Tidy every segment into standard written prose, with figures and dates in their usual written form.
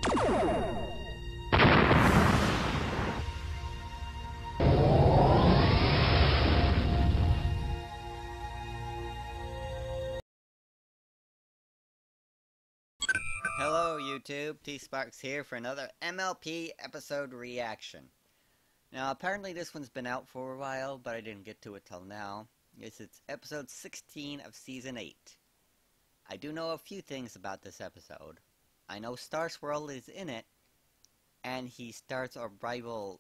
Hello YouTube, T-Sparks here for another MLP episode reaction. Now apparently this one's been out for a while, but I didn't get to it till now. It's episode 16 of season 8. I do know a few things about this episode. I know Star Swirl is in it, and he starts a rival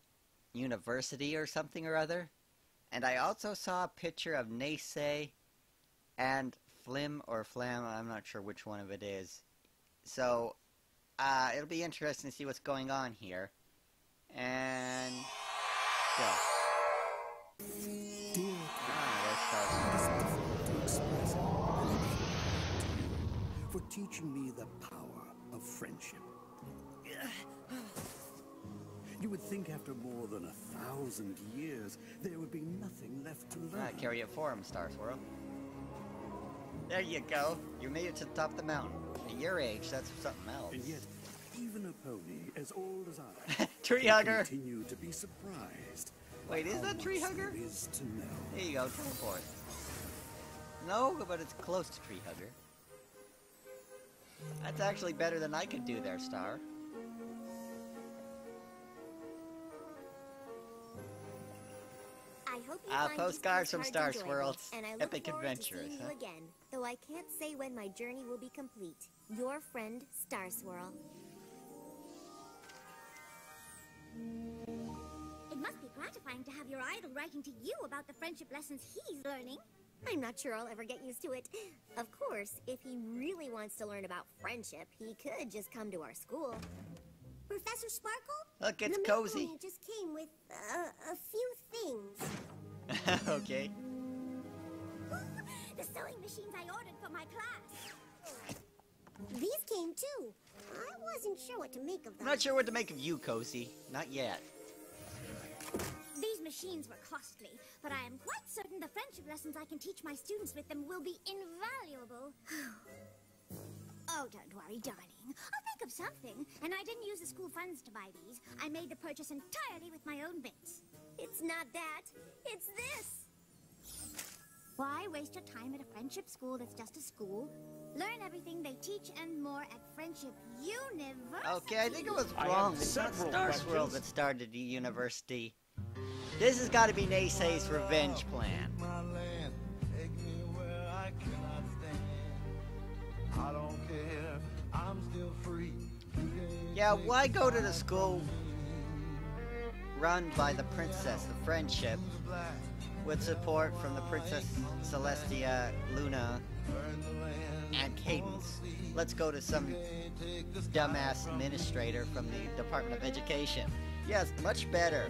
university or something or other. And I also saw a picture of Neysay and Flim or Flam, I'm not sure which one of it is. So, it'll be interesting to see what's going on here. And go. For teaching me the power of friendship. You would think after more than 1,000 years, there would be nothing left to learn. Carry it for him, Star Swirl. There you go. You made it to the top of the mountain. At your age, that's something else. And yet, even a pony as old as I Tree hugger. Continue to be surprised. Wait, is that tree hugger? There is to know. There you go, teleport. No, but it's close to tree hugger. That's actually better than I could do there, Star. I hope you find postcards from Star enjoyable, Swirl. and I look Epic forward adventures, to seeing huh? you again, though I can't say when my journey will be complete. Your friend, Star Swirl. It must be gratifying to have your idol writing to you about the friendship lessons he's learning. I'm not sure I'll ever get used to it. Of course, if he really wants to learn about friendship, he could just come to our school. Professor Sparkle? Look, it's the cozy. mailman just came with a few things. Okay. The sewing machines I ordered for my class. These came too. I wasn't sure what to make of I'm them. not sure what to make of you, Cozy. Not yet. These machines were costly, but I am quite certain the friendship lessons I can teach my students with them will be invaluable. Oh, don't worry, darling. I'll think of something. And I didn't use the school funds to buy these. I made the purchase entirely with my own bits. It's not that. It's this. Why waste your time at a friendship school that's just a school? Learn everything they teach and more at Friendship University. Okay, I think it was wrong. It's not Star Swirl that started the university. This has got to be Neysay's revenge plan. Yeah, why go to the school run by the Princess of Friendship with support from the Princess Celestia, Luna, and Cadence? Let's go to some dumbass administrator from the Department of Education. Yes, much better.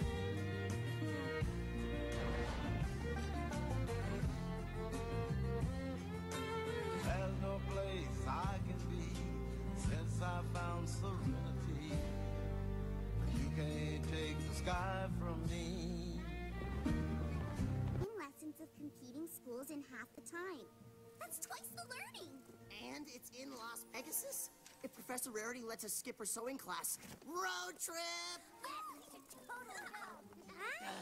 Lessons of competing schools in half the time. That's twice the learning. And it's in Las Pegasus? If Professor Rarity lets us skip her sewing class. Road trip!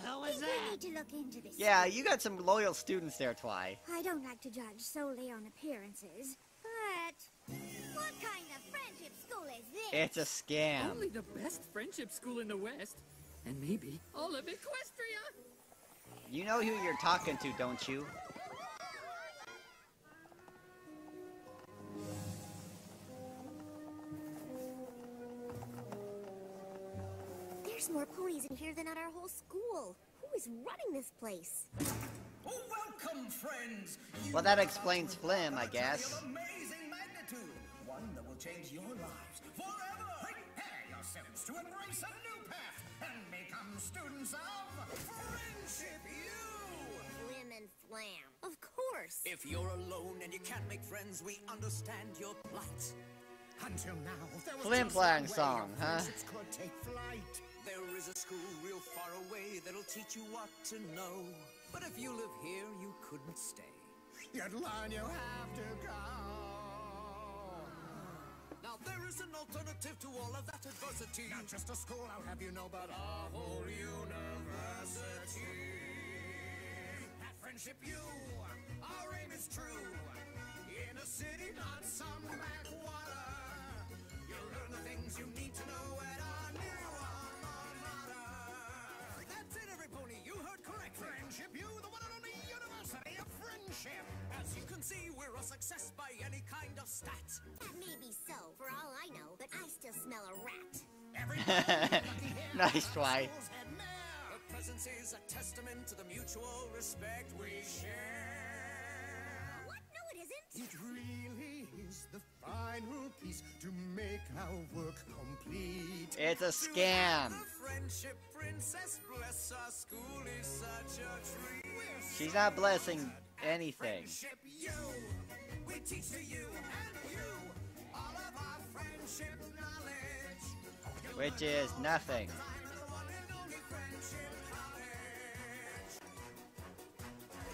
Hell was that? We need to look into this. Yeah, you got some loyal students there, Twy. I don't like to judge solely on appearances, but what kind of friendship school is this? It's a scam. Only the best friendship school in the West. And maybe all of Equestria. You know who you're talking to, don't you? There's more ponies in here than at our whole school. Who is running this place? Oh, welcome, friends! Well, that explains Flim, I guess. Of amazing magnitude, one that will change your lives forever. Prepare yourselves to embrace a new path and become students of Friendship U. Flim and Flam. Of course. If you're alone and you can't make friends, we understand your plight. Until now, there was Flim just Flam one way song, your huh? friendships could take flight. There is a school real far away that'll teach you what to know. But if you live here, you couldn't stay. You'd learn you have to go. Now there is an alternative to all of that adversity. Not just a school, I'll have you know, but a whole university. At Friendship U, our aim is true. In a city, not some backwater. You'll learn the things you need to know at our new alma mater. That's it, every pony. You heard correctly. Friendship U, the one and only University of Friendship. As you can see, we're a success by any kind of stat. That may be so, for all I know, but I still smell a rat. Nice try. The presence is a testament to the mutual respect we share. What? No, it isn't. It really is the final piece to make our work complete. It's a scam. The Friendship Princess, bless our school is such a treat. She's not blessing anything. Friendship U, we teach to you and you all of our friendship knowledge. Which is nothing.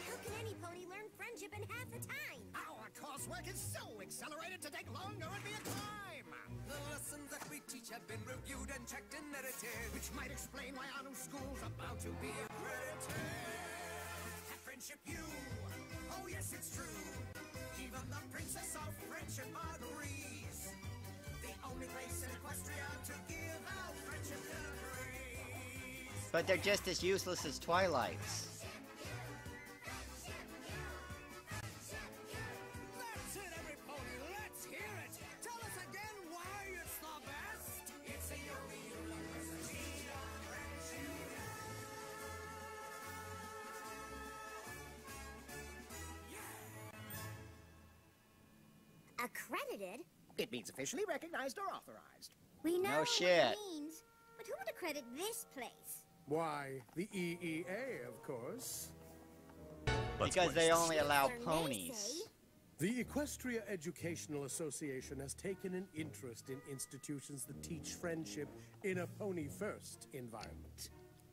How can any pony learn friendship in half the time? Our coursework is so accelerated to take longer and be a climb. The lessons that we teach have been reviewed and checked and edited, Which might explain why our new school's about to be accredited. At Friendship U, oh yes, it's true. Even the Princess of Friendship agrees. The only place in Equestria to give out friendship degrees. But they're just as useless as Twilight's. That's it, every pony. Let's hear it. Tell us again why it's the best. It's the only university of friendship. Accredited? It means officially recognized or authorized. We know No what shit. it means, but who would accredit this place? Why, the EEA, of course. Because they only allow Sir ponies. Macy. The Equestria Educational Association has taken an interest in institutions that teach friendship in a pony-first environment.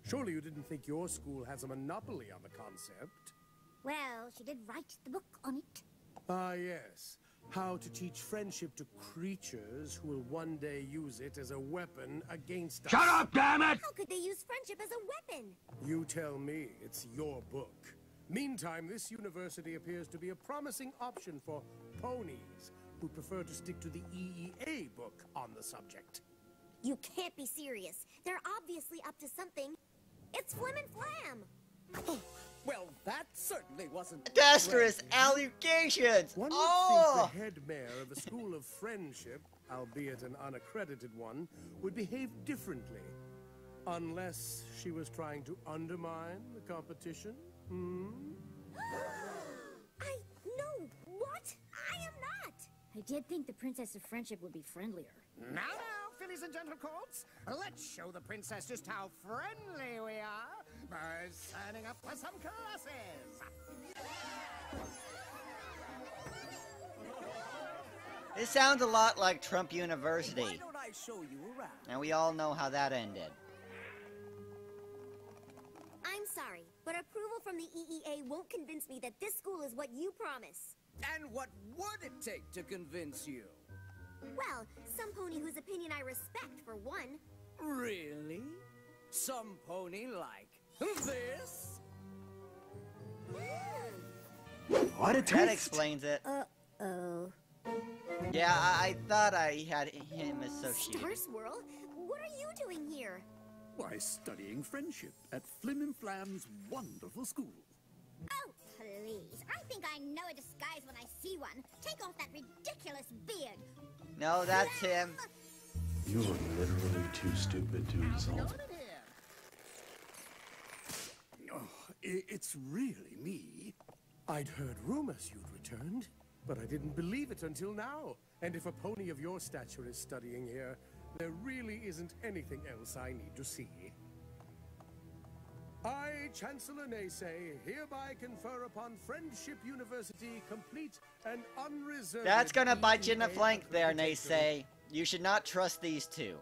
Surely you didn't think your school has a monopoly on the concept? Well, she did write the book on it. Ah, yes. How to teach friendship to creatures who will one day use it as a weapon against us. How could they use friendship as a weapon? You tell me, it's your book. Meantime, this university appears to be a promising option for ponies who prefer to stick to the EEA book on the subject. You can't be serious. They're obviously up to something. It's Flim and Flam. Well, that certainly wasn't. Destrous allegations! One would Oh! think the head mayor of a school of friendship, albeit an unaccredited one, would behave differently. Unless she was trying to undermine the competition? Hmm? No, what? I am not. I did think the Princess of Friendship would be friendlier. Now, fillies and gentle colts, let's show the princess just how friendly we are by signing up for some classes. It sounds a lot like Trump University. Why don't I show you around? And we all know how that ended. I'm sorry, but approval from the EEA won't convince me that this school is what you promise. And what would it take to convince you? Well, some pony whose opinion I respect, for one. Really? Some pony like this? What a That explains it. Uh-oh. Yeah, I thought I had him associated. Star Swirl? What are you doing here? Why, studying friendship at Flim and Flam's wonderful school. Oh, please. I think I know a disguise when I see one. Take off that ridiculous beard. No, that's him. You are literally too stupid to insult. Oh, it's really me. I'd heard rumors you'd returned, but I didn't believe it until now. And if a pony of your stature is studying here, there really isn't anything else I need to see. I, Chancellor Naysay, hereby confer upon Friendship University complete and unreserved... That's gonna bite you in the EEA flank there, accreditation. Naysay. You should not trust these two.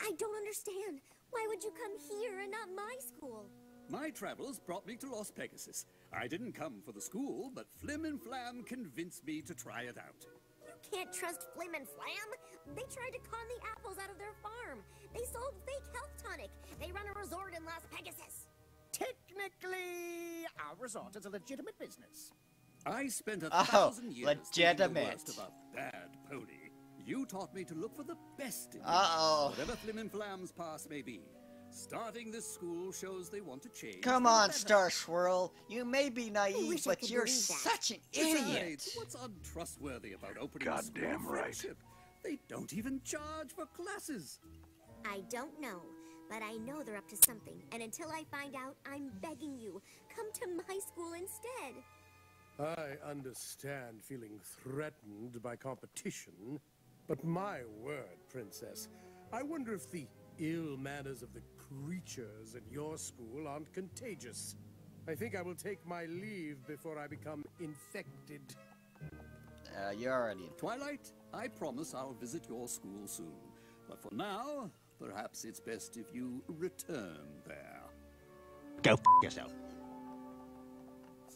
I don't understand. Why would you come here and not my school? My travels brought me to Los Pegasus. I didn't come for the school, but Flim and Flam convinced me to try it out. You can't trust Flim and Flam. They tried to con the apples out of their farm. They sold fake health tonic. They run a resort in Las Pegasus. Technically, our resort is a legitimate business. I spent 1,000 years taking the legitimate. worst of a bad pony. You taught me to look for the best in Uh-oh. whatever Flim and Flam's past may be. Starting this school shows they want to change. Come for the on, better. Star Swirl. You may be naive, wish I but could you're believe that. such an idiot. Besides, what's untrustworthy about opening a school Goddamn of right. friendship? They don't even charge for classes. I don't know, but I know they're up to something. And until I find out, I'm begging you, come to my school instead. I understand feeling threatened by competition, but my word, Princess, I wonder if the ill manners of the creatures at your school aren't contagious. I think I will take my leave before I become infected. You're already... Twilight, I promise I'll visit your school soon. But for now, perhaps it's best if you return there. Go f yourself.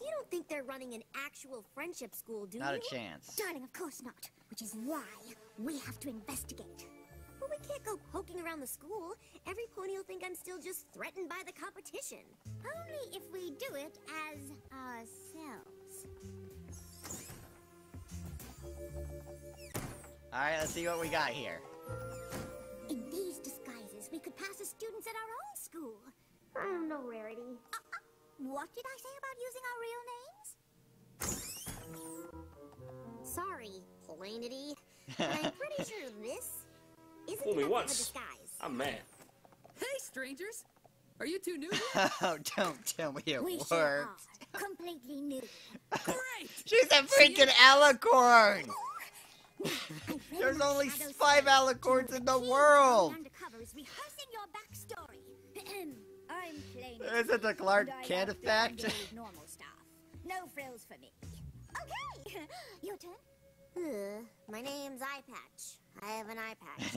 You don't think they're running an actual friendship school, do Not you? a chance. Darling, of course not. Which is why we have to investigate. But we can't go poking around the school. Every pony will think I'm still just threatened by the competition. Only if we do it as ourselves. Alright, let's see what we got here. In these disguises, we could pass as students at our own school. No, Rarity. What did I say about using our real names? Sorry, Plainity. But I'm pretty sure this isn't Fool me enough of a once. disguise. I'm mad. Hey, strangers! Are you two new here? Oh, don't tell me it We worked. sure are. Completely new. Great! She's a freaking alicorn! I There's pretty much only shadow 5 studied alicorns to in the achieve world! going undercover is rehearsing your backstory. I'm plain. Is it the Clark and I Kent love the effect? underrated normal stuff. No frills for me. Okay, your turn. My name's Eye Patch. I have an eye patch.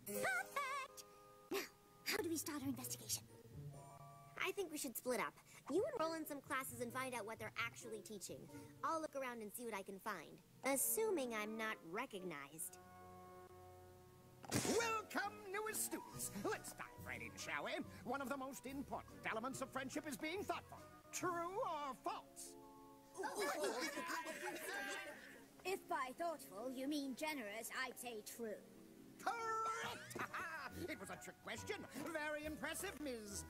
Perfect. Now, how do we start our investigation? I think we should split up. You enroll in some classes and find out what they're actually teaching. I'll look around and see what I can find. Assuming I'm not recognized. Welcome, newest students. Let's dive right in, shall we? One of the most important elements of friendship is being thoughtful. True or false? If by thoughtful you mean generous, I'd say true. Correct! It was a trick question. Very impressive, Ms.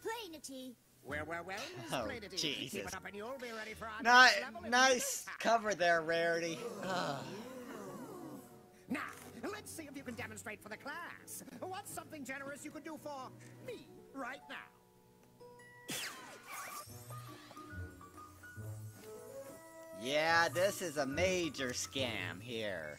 Plainity. Well, Ms. Oh, Plainity. Jesus. Keep it up and you'll be ready for our Not, next level in nice no time. cover there, Rarity. Now, let's see if you can demonstrate for the class. What's something generous you could do for me right now? Yeah, this is a major scam here.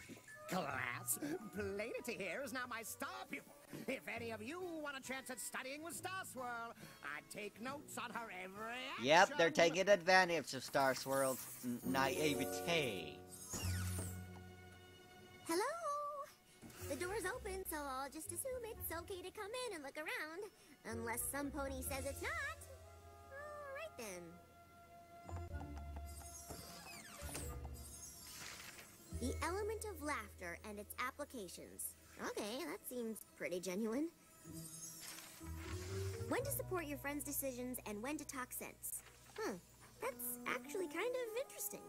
Class, Plainity here is now my star pupil. If any of you want a chance at studying with Star Swirl, I'd take notes on her every action. Yep, they're taking advantage of Star Swirl's naivete. Hello? The door's open, so I'll just assume it's okay to come in and look around. Unless some pony says it's not. Alright then. The element of laughter and its applications. Okay, that seems pretty genuine. When to support your friends' decisions and when to talk sense. That's actually kind of interesting.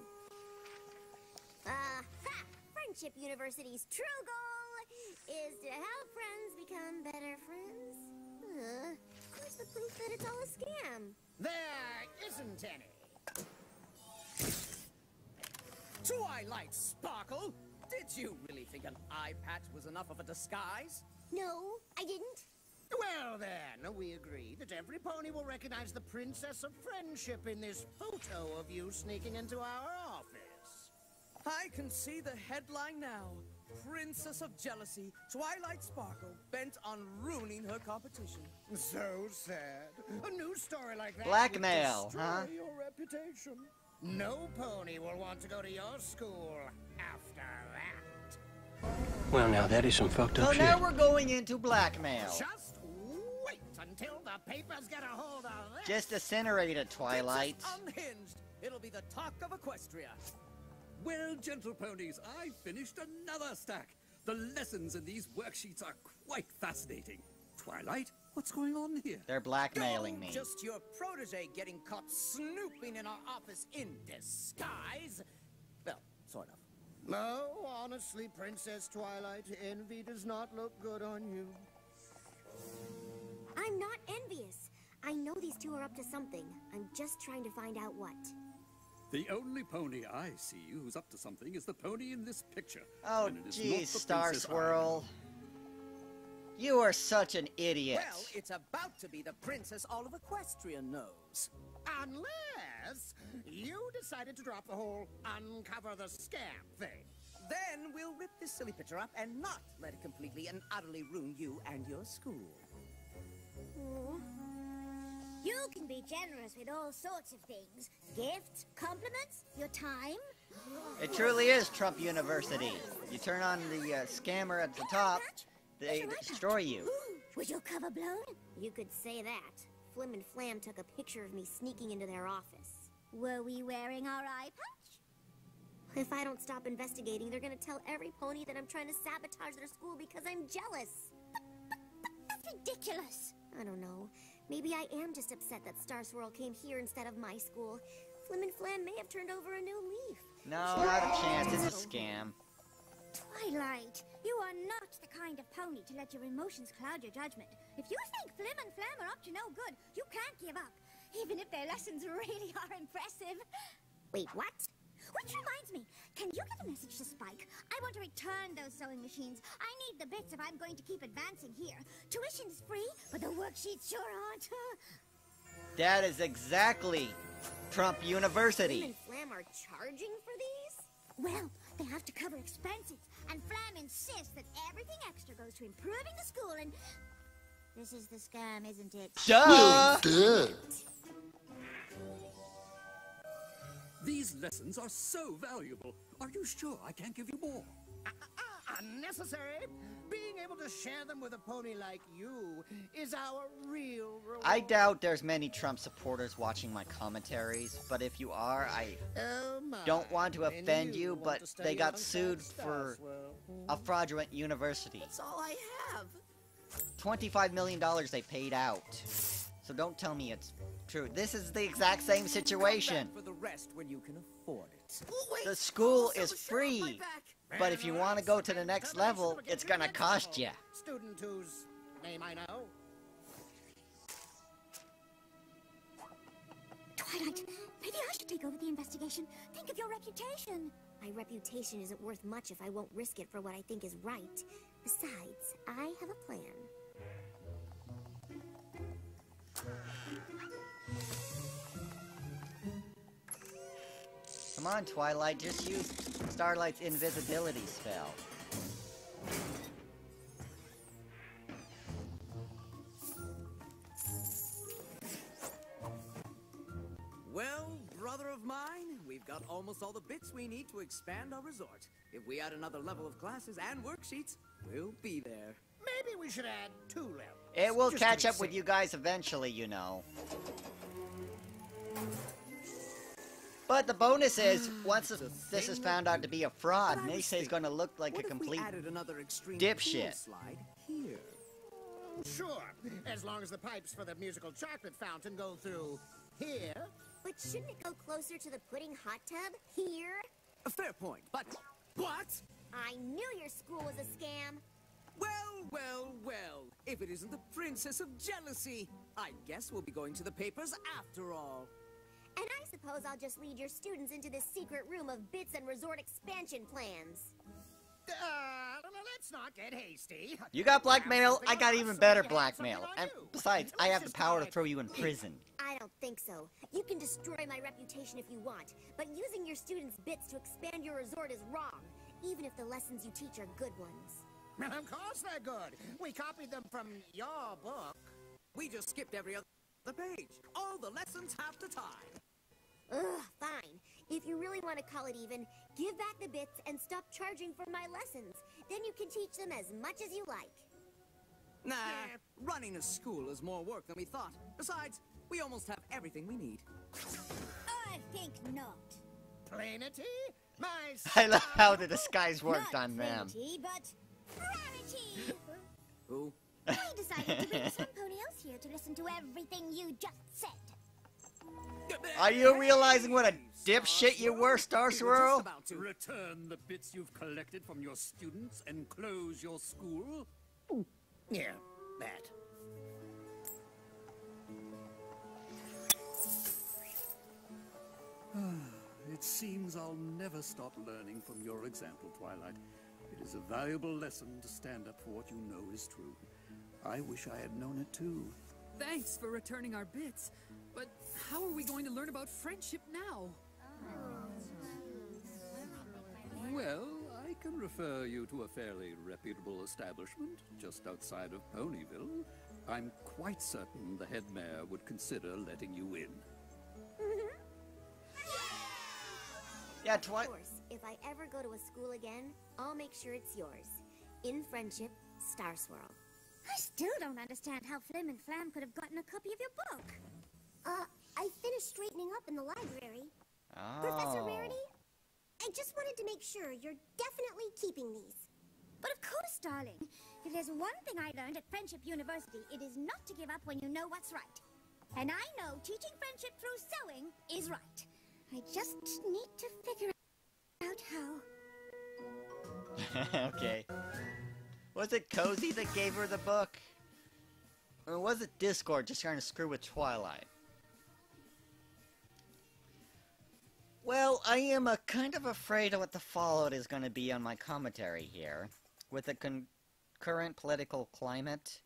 Friendship University's true goal is to help friends become better friends. Where's the proof that it's all a scam? There isn't any. Twilight Sparkle! Did you really think an eye patch was enough of a disguise? No, I didn't. Well then, we agree that every pony will recognize the Princess of Friendship in this photo of you sneaking into our office. I can see the headline now. Princess of Jealousy, Twilight Sparkle, bent on ruining her competition. So sad. A news story like that Blackmail, would destroy huh? your reputation. No pony will want to go to your school after that. Well, now that is some fucked up So shit. now we're going into blackmail. Just wait until the papers get a hold of this. Just incinerate it, Twilight. Princess Unhinged, It'll be the talk of Equestria. Well, gentle ponies, I finished another stack. The lessons in these worksheets are quite fascinating. Twilight, what's going on here? They're blackmailing me. Just your protege getting caught snooping in our office in disguise. Well, sort of. No, honestly, Princess Twilight, envy does not look good on you. I'm not envious. I know these two are up to something. I'm just trying to find out what. The only pony I see who's up to something is the pony in this picture. Oh, and it is not geez, the Star Princess Swirl. You are such an idiot. Well, it's about to be the princess all of Equestria knows. Unless you decided to drop the whole uncover the scam thing. Then we'll rip this silly picture up and not let it completely and utterly ruin you and your school. You can be generous with all sorts of things. Gifts, compliments, your time. It truly is Trump University. You turn on the scammer at the top, they destroy you. Was your cover blown? You could say that. Flim and Flam took a picture of me sneaking into their office. Were we wearing our eye patch? If I don't stop investigating, they're gonna tell every pony that I'm trying to sabotage their school because I'm jealous. That's ridiculous. I don't know. Maybe I am just upset that Star Swirl came here instead of my school. Flim and Flam may have turned over a new leaf. No, not a chance. It's a scam. Twilight, you are not the kind of pony to let your emotions cloud your judgment. If you think Flim and Flam are up to no good, you can't give up, even if their lessons really are impressive. Wait, what? Which reminds me, can you get a message to Spike? I want to return those sewing machines. I need the bits if I'm going to keep advancing here. Tuition's free, but the worksheets sure aren't. That is exactly Trump University. Flim and Flam are charging for these? Well, they have to cover expenses, and Flam insists that everything extra goes to improving the school, and this is the scam, isn't it? Duh! These lessons are so valuable. Are you sure I can't give you more? Unnecessary. Being able to share them with a pony like you is our real reward. I doubt there's many Trump supporters watching my commentaries, but if you are, I don't want to offend you, but they got sued for a fraudulent university. That's all I have. $25 million they paid out. So don't tell me it's true. This is the exact same situation. For the rest when you can afford it. The school is free, but if you want to go to the next level, it's gonna cost you. Student whose name I know. Twilight, maybe I should take over the investigation. Think of your reputation. My reputation isn't worth much if I won't risk it for what I think is right. Besides, I have a plan. Come on, Twilight, just use Starlight's invisibility spell. Well, brother of mine, we've got almost all the bits we need to expand our resort. If we add another level of classes and worksheets, we'll be there. Maybe we should add 2 levels. It will just to catch be up with safe. you guys eventually, you know. But the bonus is, once this is found out to be a fraud, Nisei's gonna look like a complete dipshit. Slide here. Sure, as long as the pipes for the musical chocolate fountain go through here. But shouldn't it go closer to the pudding hot tub? Here? A fair point, but what? I knew your school was a scam. Well, well, well. If it isn't the Princess of Jealousy, I guess we'll be going to the papers after all. And I suppose I'll just lead your students into this secret room of bits and resort expansion plans. Let's not get hasty. You got blackmail, I got even better blackmail. And besides, I have the power to throw you in prison. I don't think so. You can destroy my reputation if you want, but using your students' bits to expand your resort is wrong, even if the lessons you teach are good ones. Of course they're good. We copied them from your book. We just skipped every other page. All the lessons have to tie. Ugh, fine. If you really want to call it even, give back the bits and stop charging for my lessons. Then you can teach them as much as you like. Nah, running a school is more work than we thought. Besides, we almost have everything we need. I've think not. Plainity? My I love how the disguise worked Not on them. plainty, but rarity. Who? I decided to bring some pony else here to listen to everything you just said. Are you realizing what a dipshit you were, Star We were just Swirl? about to return the bits you've collected from your students and close your school. Yeah, that. It seems I'll never stop learning from your example, Twilight. It is a valuable lesson to stand up for what you know is true. I wish I had known it too. Thanks for returning our bits. But how are we going to learn about friendship now? Well, I can refer you to a fairly reputable establishment just outside of Ponyville. I'm quite certain the head mayor would consider letting you in. Yeah, Of course, if I ever go to a school again, I'll make sure it's yours. In friendship, Star Swirl. I still don't understand how Flim and Flam could have gotten a copy of your book. I finished straightening up in the library. Oh. Professor Rarity, I just wanted to make sure you're definitely keeping these. But of course, darling. If there's one thing I learned at Friendship University, it is not to give up when you know what's right. And I know teaching friendship through sewing is right. I just need to figure out how. Okay. Was it Cozy that gave her the book? Or was it Discord just trying to screw with Twilight? Well, I am kind of afraid of what the fallout is going to be on my commentary here. With the current political climate,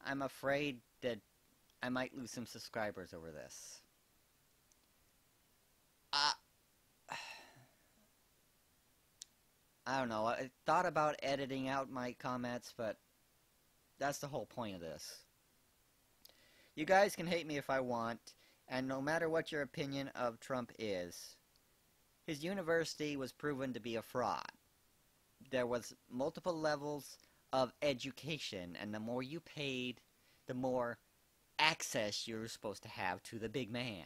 I'm afraid that I might lose some subscribers over this. I don't know, I thought about editing out my comments, but that's the whole point of this. You guys can hate me if I want, and no matter what your opinion of Trump is, his university was proven to be a fraud. There was multiple levels of education, and the more you paid, the more access you were supposed to have to the big man.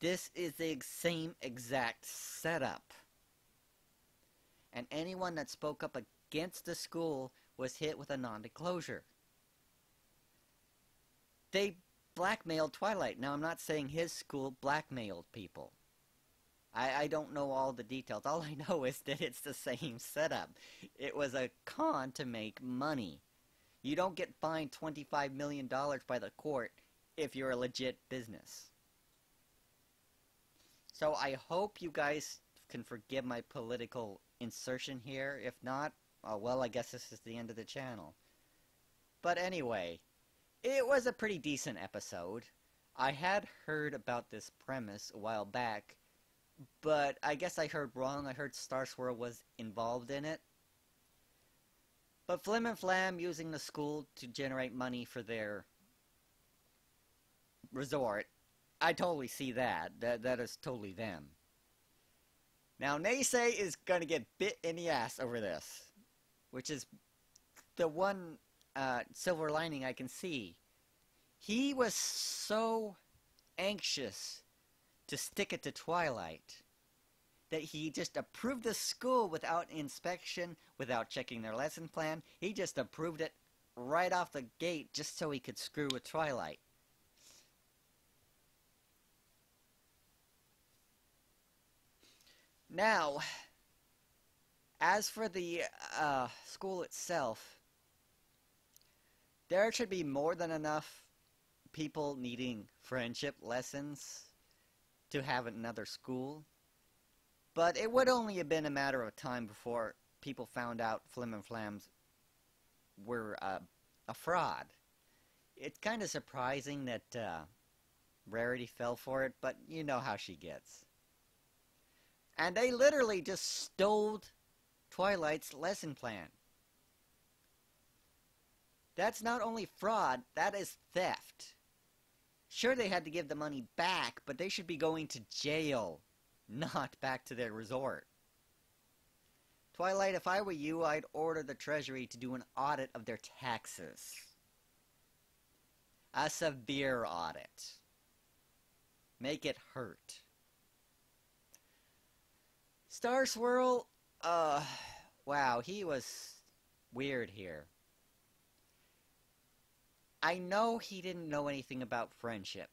This is the same exact setup. And anyone that spoke up against the school was hit with a non-disclosure. They blackmailed Twilight. Now, I'm not saying his school blackmailed people. I don't know all the details. All I know is that it's the same setup. It was a con to make money. You don't get fined $25 million by the court if you're a legit business. So I hope you guys can forgive my political insertion here. If not, well, I guess this is the end of the channel. But anyway, it was a pretty decent episode. I had heard about this premise a while back, but I guess I heard wrong. I heard Star Swirl was involved in it. But Flim and Flam using the school to generate money for their resort, I totally see that. That is totally them. Now, Naysay is going to get bit in the ass over this, which is the one silver lining I can see. He was so anxious to stick it to Twilight that he just approved the school without inspection, without checking their lesson plan. He just approved it right off the gate just so he could screw with Twilight. Now, as for the school itself, there should be more than enough people needing friendship lessons to have another school. But it would only have been a matter of time before people found out Flim and Flams were a fraud. It's kind of surprising that Rarity fell for it, but you know how she gets. And they literally just stole Twilight's lesson plan. That's not only fraud, that is theft. Sure, they had to give the money back, but they should be going to jail, not back to their resort. Twilight, if I were you, I'd order the Treasury to do an audit of their taxes. A severe audit. Make it hurt. Star Swirl, wow, he was weird here. I know he didn't know anything about friendship,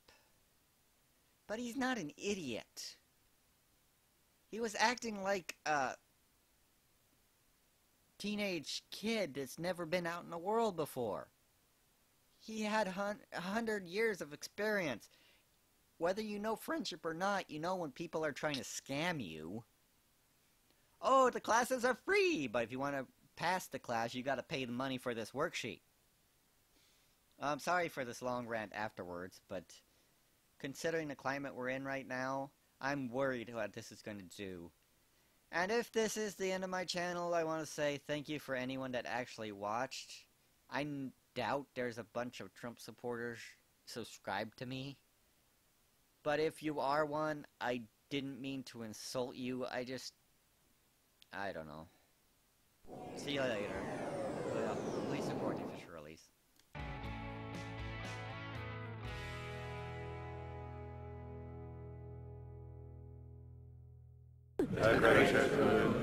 but he's not an idiot. He was acting like a teenage kid that's never been out in the world before. He had 100 years of experience. Whether you know friendship or not, you know when people are trying to scam you. Oh, the classes are free, but if you want to pass the class, you got to pay the money for this worksheet. I'm sorry for this long rant afterwards, but considering the climate we're in right now, I'm worried what this is going to do. And if this is the end of my channel, I want to say thank you for anyone that actually watched. I doubt there's a bunch of Trump supporters subscribed to me. But if you are one, I didn't mean to insult you. I don't know. See you later. Well, please support the official release. Congratulations.